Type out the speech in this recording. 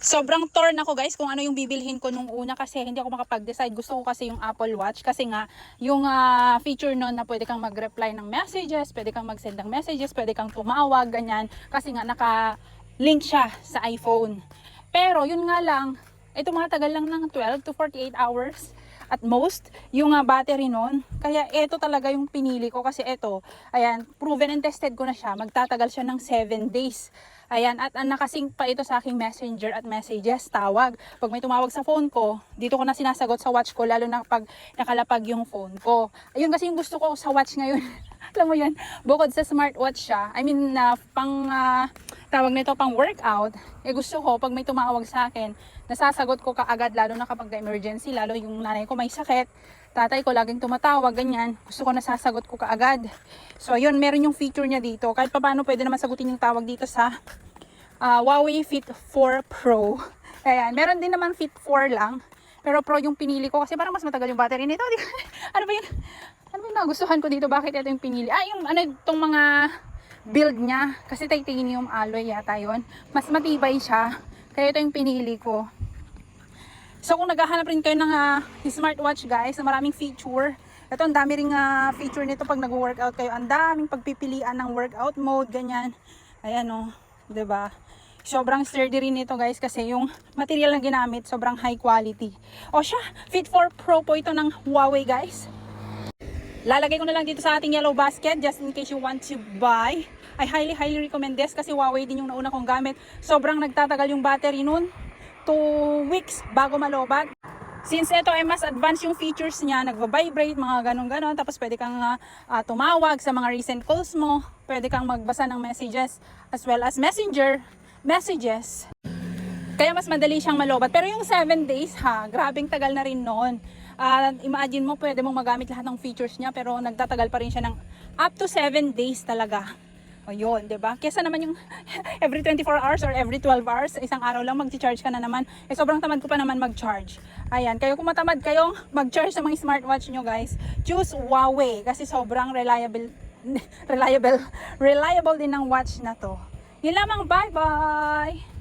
Sobrang torn ako guys kung ano yung bibilhin ko nung una kasi hindi ako makapag-decide. Gusto ko kasi yung Apple Watch kasi nga yung feature nun na pwede kang mag-reply ng messages, pwede kang mag-send ng messages, pwede kang tumawag, ganyan. Kasi nga naka-link siya sa iPhone. Pero yun nga lang, ito tumatagal lang ng 12 to 48 hours at most yung battery nun. Kaya ito talaga yung pinili ko kasi ito, ayan, proven and tested ko na siya. Magtatagal siya ng 7 days. Ayan, at nakasync pa ito sa aking messenger at messages, tawag. Pag may tumawag sa phone ko, dito ko na sinasagot sa watch ko, lalo na pag nakalapag yung phone ko. Ayun kasi yung gusto ko sa watch ngayon. Alam mo yun, bukod sa smartwatch siya, I mean, tawag nito pang workout, gusto ko pag may tumawag sa akin, nasasagot ko kaagad, lalo na kapag emergency, lalo yung nanay ko may sakit, tatay ko laging tumatawag, ganyan, gusto ko nasasagot ko kaagad. So yun, meron yung feature niya dito, kahit paano pwede naman sagutin yung tawag dito sa Huawei Fit 4 Pro. Ayan, meron din naman Fit 4 lang, pero Pro yung pinili ko kasi parang mas matagal yung battery nito. Ano ba yung nagustuhan ko dito? Bakit ito yung pinili? Yung itong mga build niya. Kasi titanium alloy yata yun. Mas matibay siya. Kaya ito yung pinili ko. So kung naghahanap rin kayo ng smartwatch guys, na maraming feature. Ito ang dami ring feature nito pag nag-workout kayo. Ang daming pagpipilian ng workout mode, ganyan. Ayan o, 'di ba? Sobrang sturdy rin ito guys kasi yung material na ginamit sobrang high quality. O siya, Fit 4 Pro po ito ng Huawei guys. Lalagay ko na lang dito sa ating yellow basket just in case you want to buy. I highly recommend this kasi Huawei din yung nauna kong gamit. Sobrang nagtatagal yung battery nun. 2 weeks bago malobat. Since ito ay mas advanced yung features niya, nagva-vibrate, mga ganon-ganon. Tapos pwede kang tumawag sa mga recent calls mo. Pwede kang magbasa ng messages as well as messenger messages. Kaya mas madali siyang malobat. Pero yung 7 days grabing tagal na rin noon. Imagine mo, pwede mong magamit lahat ng features niya pero nagtatagal pa rin siya ng up to 7 days talaga. O yun, diba? Kesa naman yung every 24 hours or every 12 hours, isang araw lang mag-charge ka na naman. Sobrang tamad ko pa naman mag-charge. Ayan, kayo kung matamad kayong mag-charge sa mga smartwatch nyo guys, choose Huawei kasi sobrang reliable din ng watch na to. Yun lamang, bye-bye!